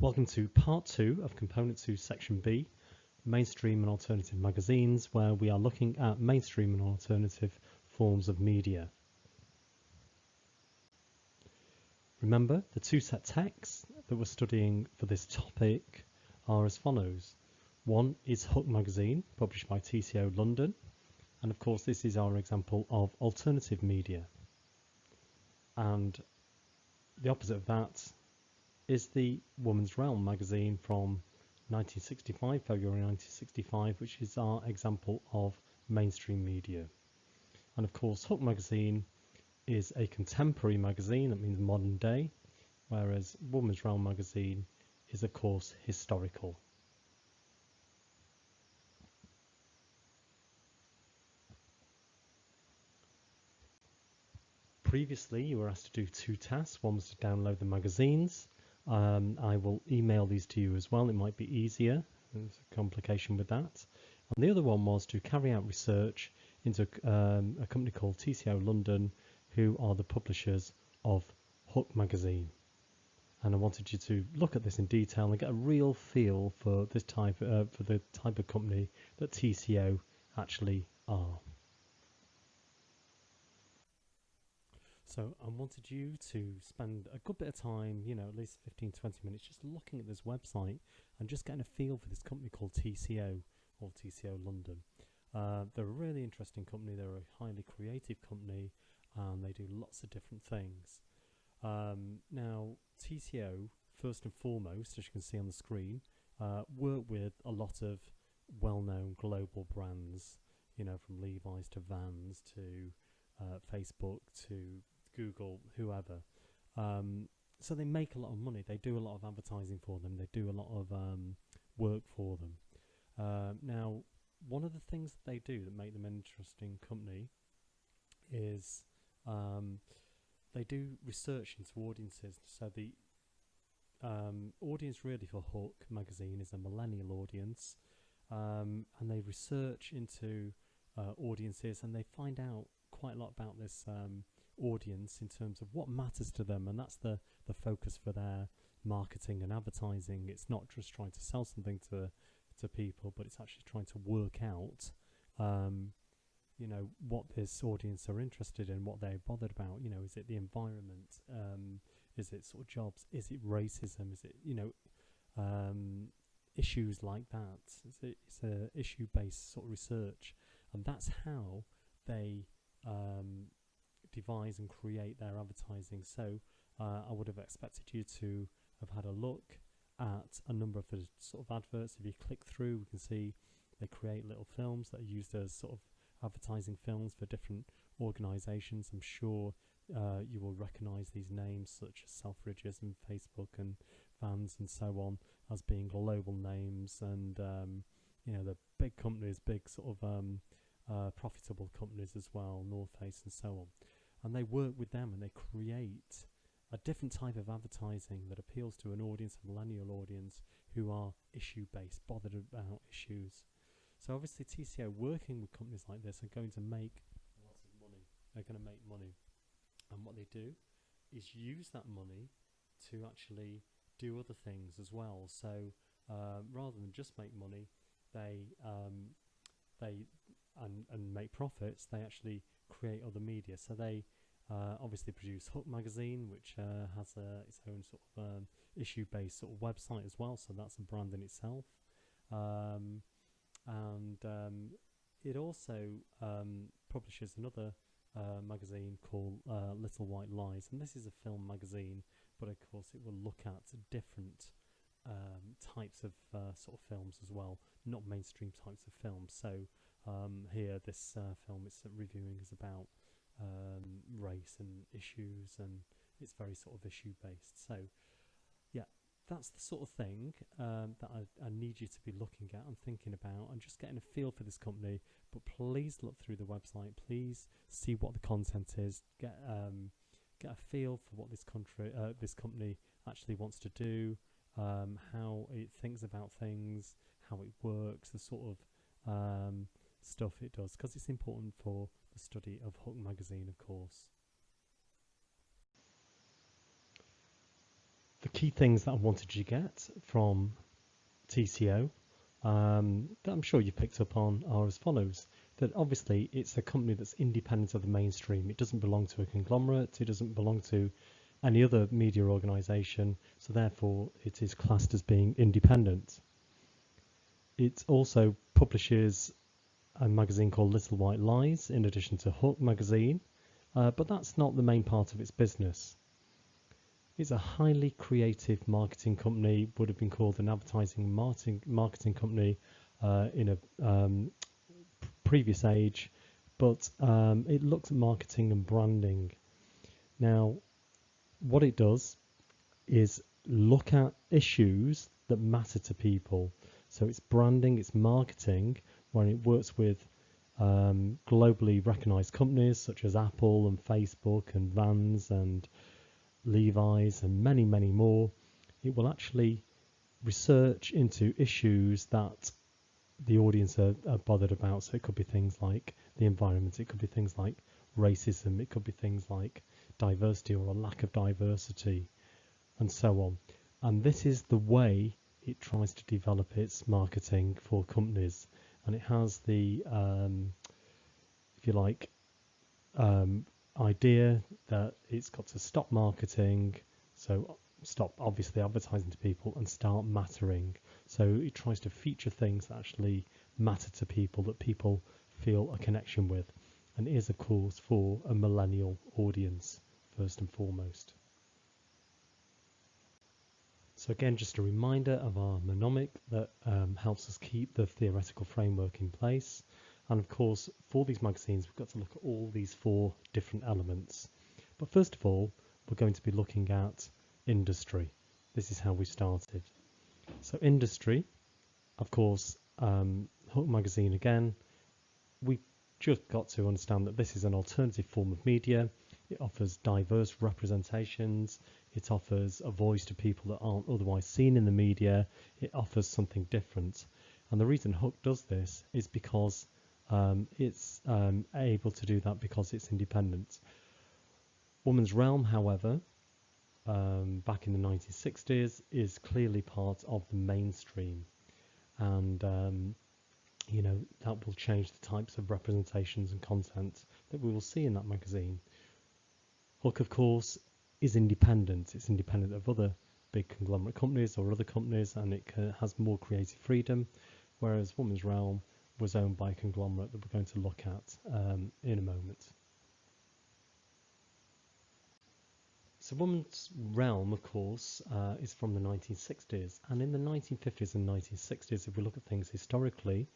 Welcome to part 2 of component 2 section B, mainstream and alternative magazines, where we are looking at mainstream and alternative forms of media. Remember, the two set texts that we're studying for this topic are as follows. One is Huck magazine, published by TCO London, and of course this is our example of alternative media. And the opposite of that is the Woman's Realm magazine from 1965, February 1965, which is our example of mainstream media. And of course, Huck magazine is a contemporary magazine, that means modern day, whereas Woman's Realm magazine is of course historical. Previously, you were asked to do two tasks. One was to download the magazines. I will email these to you as well. It might be easier. There's a complication with that. And the other one was to carry out research into a company called TCO London, who are the publishers of Huck magazine. And I wanted you to look at this in detail and get a real feel for this type for the type of company that TCO actually are. So I wanted you to spend a good bit of time, at least 15-20 minutes, just looking at this website and just getting a feel for this company called TCO, or TCO London. They're a really interesting company. They're a highly creative company, and they do lots of different things. Now, TCO, first and foremost, as you can see on the screen, work with a lot of well-known global brands, from Levi's to Vans to Facebook to Google, whoever. So they make a lot of money. They do a lot of advertising for them. They do a lot of work for them. Now, one of the things that they do that make them an interesting company is they do research into audiences. So the audience really for Huck magazine is a millennial audience, and they research into audiences, and they find out quite a lot about this audience in terms of what matters to them, and that's the focus for their marketing and advertising. It's not just trying to sell something to people, but it's actually trying to work out what this audience are interested in, what they're bothered about. Is it the environment, is it sort of jobs, is it racism, is it issues like that. It's a issue-based sort of research, and that's how they devise and create their advertising. So I would have expected you to have had a look at a number of the sort of adverts. If you click through, we can see they create little films that are used as sort of advertising films for different organisations. I'm sure you will recognise these names such as Selfridges and Facebook and Vans and so on as being global names, and the big companies, big sort of profitable companies as well, North Face and so on. And they work with them and they create a different type of advertising that appeals to an audience, a millennial audience, who are issue-based, bothered about issues. So obviously TCO working with companies like this are going to make lots of money. They're going to make money. And what they do is use that money to actually do other things as well. So rather than just make money, they make profits, they actually create other media. So they obviously produce Huck magazine, which has its own sort of issue-based sort of website as well. So that's a brand in itself. It also publishes another magazine called Little White Lies, and this is a film magazine, but of course it will look at different types of sort of films as well, not mainstream types of films. So here this film it's reviewing is about race and issues, and it's very sort of issue based. So yeah, that's the sort of thing that I need you to be looking at and thinking about and just getting a feel for this company. But please look through the website, please see what the content is, get a feel for what this company actually wants to do, how it thinks about things, how it works, the sort of stuff it does, because it's important for the study of Huck magazine, of course. The key things that I wanted you to get from TCO that I'm sure you picked up on are as follows. That obviously it's a company that's independent of the mainstream. It doesn't belong to a conglomerate. It doesn't belong to any other media organisation. So therefore it is classed as being independent. It also publishes a magazine called Little White Lies in addition to Huck magazine. But that's not the main part of its business. It's a highly creative marketing company, would have been called an advertising marketing company in a previous age, but it looks at marketing and branding. Now, what it does is look at issues that matter to people. So it's branding, it's marketing, when it works with globally recognized companies such as Apple and Facebook and Vans and Levi's and many, many more. It will actually research into issues that the audience are bothered about. So it could be things like the environment, it could be things like racism, it could be things like diversity or a lack of diversity, and so on. And this is the way it tries to develop its marketing for companies. And it has the, if you like, idea that it's got to stop marketing, so stop obviously advertising to people and start mattering. So it tries to feature things that actually matter to people, that people feel a connection with, and is of course for a millennial audience first and foremost. So again, just a reminder of our mnemonic that helps us keep the theoretical framework in place. And of course, for these magazines, we've got to look at all these 4 different elements. But first of all, we're going to be looking at industry. This is how we started. So industry, of course, Huck magazine again, we just got to understand that this is an alternative form of media. It offers diverse representations. It offers a voice to people that aren't otherwise seen in the media. It offers something different. And the reason Huck does this is because it's able to do that because it's independent. Woman's Realm, however, back in the 1960s, is clearly part of the mainstream, and that will change the types of representations and content that we will see in that magazine. Huck, of course, is independent. It's independent of other big conglomerate companies or other companies, and it has more creative freedom, whereas Woman's Realm was owned by a conglomerate that we're going to look at in a moment. So Woman's Realm, of course, is from the 1960s, and in the 1950s and 1960s, if we look at things historically,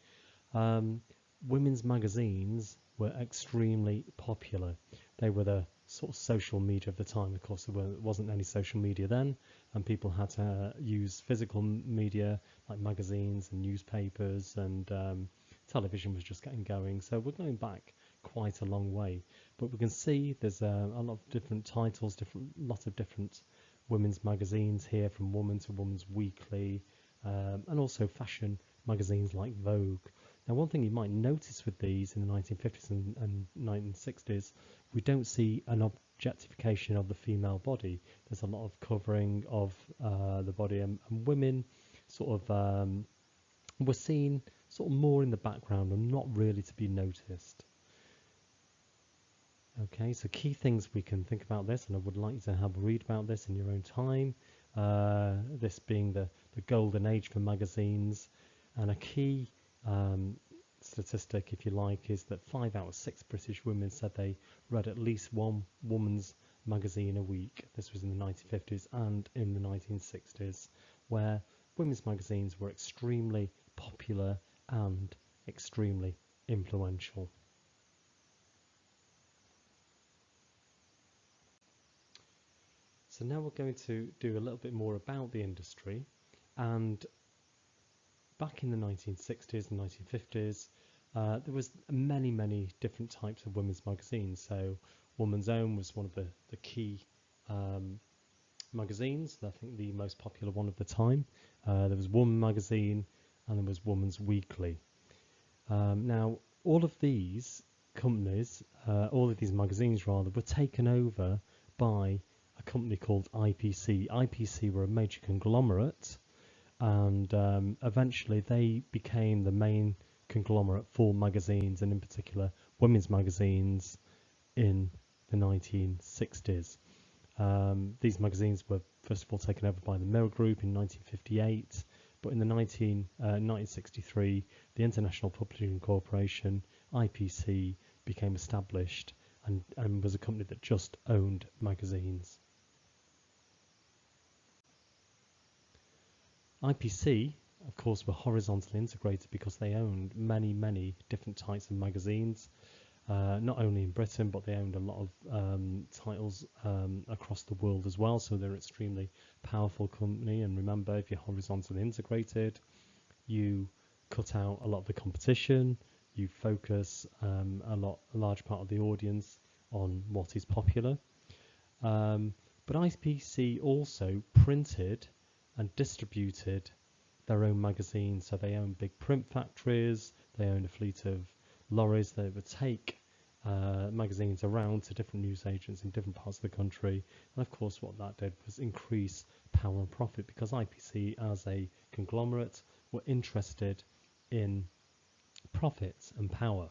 women's magazines were extremely popular. They were the sort of social media of the time. Of course, there wasn't any social media then, and people had to use physical media like magazines and newspapers, and television was just getting going. So we're going back quite a long way, but we can see there's a lot of different titles, lot of different women's magazines here, from Woman to Woman's Weekly, and also fashion magazines like Vogue. Now, one thing you might notice with these in the 1950s and 1960s, we don't see an objectification of the female body. There's a lot of covering of the body, and women sort of were seen sort of more in the background and not really to be noticed. Okay, so key things we can think about this, and I would like you to have a read about this in your own time. This being the golden age for magazines, and a key statistic, if you like, is that 5 out of 6 British women said they read at least one woman's magazine a week. This was in the 1950s and in the 1960s, where women's magazines were extremely popular and extremely influential. So now we're going to do a little bit more about the industry, and back in the 1960s and 1950s, there was many different types of women's magazines. So Woman's Own was one of the key magazines, I think the most popular one of the time. There was Woman magazine, and there was Woman's Weekly. Now, all of these companies, all of these magazines rather, were taken over by a company called IPC. IPC were a major conglomerate, and eventually they became the main conglomerate for magazines, and in particular women's magazines in the 1960s. These magazines were first of all taken over by the Mirror Group in 1958, but in the 1963, the International Publishing Corporation, IPC, became established and was a company that just owned magazines. IPC, of course, were horizontally integrated because they owned many different types of magazines, not only in Britain, but they owned a lot of titles across the world as well. So they're an extremely powerful company. And remember, if you're horizontally integrated, you cut out a lot of the competition. You focus a large part of the audience on what is popular. But IPC also printed and distributed their own magazines. So they own big print factories, they own a fleet of lorries that would take magazines around to different news agents in different parts of the country. And of course what that did was increase power and profit, because IPC as a conglomerate were interested in profits and power.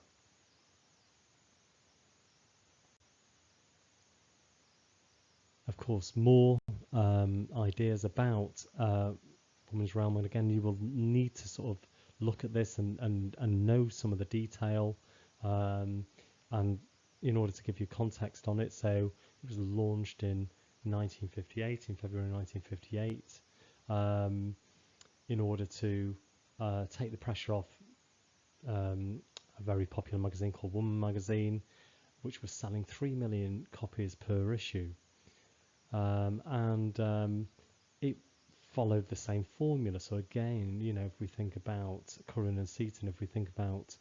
Of course, more ideas about women's realm, and again, you will need to sort of look at this and know some of the detail, and in order to give you context on it. So it was launched in 1958, in February 1958, in order to take the pressure off a very popular magazine called Woman Magazine, which was selling 3 million copies per issue. It followed the same formula. So again, you know, if we think about Curran and Seaton, if we think about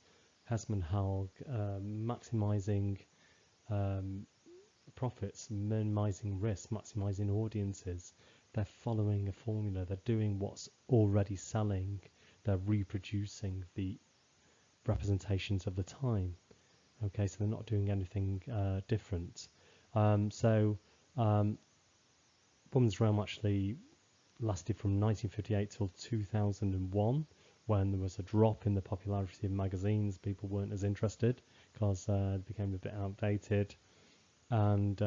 Hesman Halg, maximizing profits, minimizing risk, maximizing audiences, they're following a formula. They're doing what's already selling. They're reproducing the representations of the time. Okay, so they're not doing anything different. Women's Realm actually lasted from 1958 till 2001, when there was a drop in the popularity of magazines. People weren't as interested because it became a bit outdated, and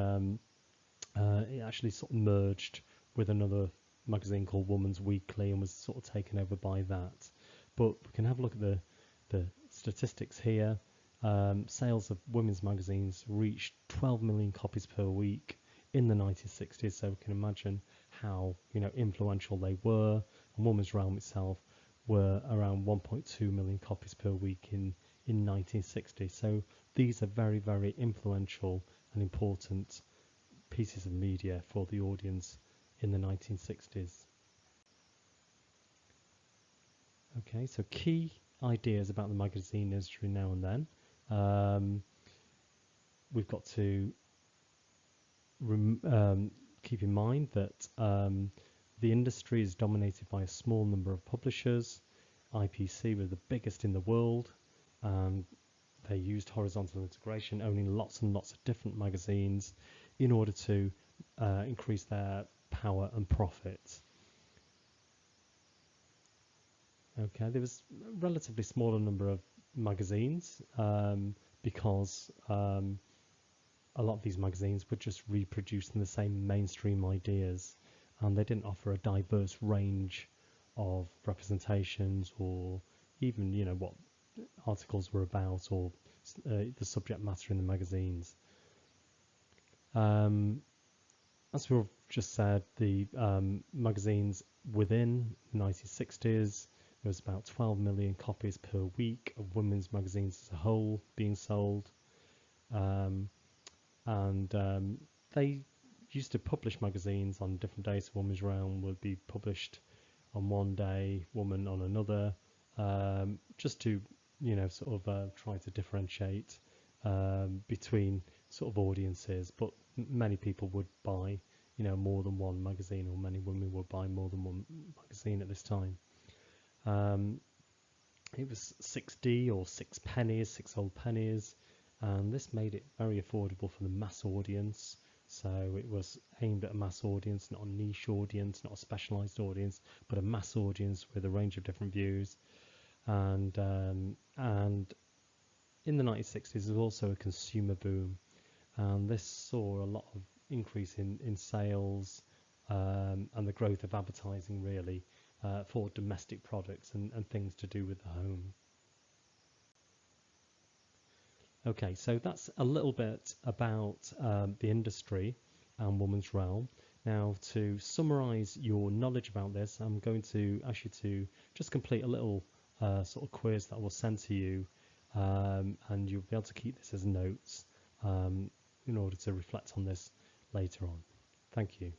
it actually sort of merged with another magazine called Woman's Weekly and was sort of taken over by that. But we can have a look at the statistics here. Sales of women's magazines reached 12 million copies per week in the 1960s, so we can imagine how, you know, influential they were. And Woman's Realm itself were around 1.2 million copies per week in 1960. So these are very influential and important pieces of media for the audience in the 1960s. Okay, so key ideas about the magazine industry now and then. We've got to keep in mind that the industry is dominated by a small number of publishers. IPC were the biggest in the world, and they used horizontal integration, owning lots and lots of different magazines in order to increase their power and profit. Okay, there was a relatively smaller number of magazines because a lot of these magazines were just reproducing the same mainstream ideas, and they didn't offer a diverse range of representations, or even, you know, what articles were about, or the subject matter in the magazines. As we've just said, the magazines within the 1960s, there was about 12 million copies per week of women's magazines as a whole being sold. They used to publish magazines on different days. Woman's Realm would be published on one day, Woman on another, just to, you know, sort of try to differentiate between sort of audiences. But many people would buy, you know, more than one magazine, or many women would buy more than one magazine at this time. It was 6D or 6 pennies, 6 old pennies, and this made it very affordable for the mass audience. So it was aimed at a mass audience, not a niche audience, not a specialized audience, but a mass audience with a range of different views. And in the 1960s, there was also a consumer boom, and this saw a lot of increase in sales and the growth of advertising, really, for domestic products and things to do with the home. Okay, so that's a little bit about the industry and Woman's Realm. Now, to summarize your knowledge about this, I'm going to ask you to just complete a little sort of quiz that I will send to you, and you'll be able to keep this as notes in order to reflect on this later on. Thank you.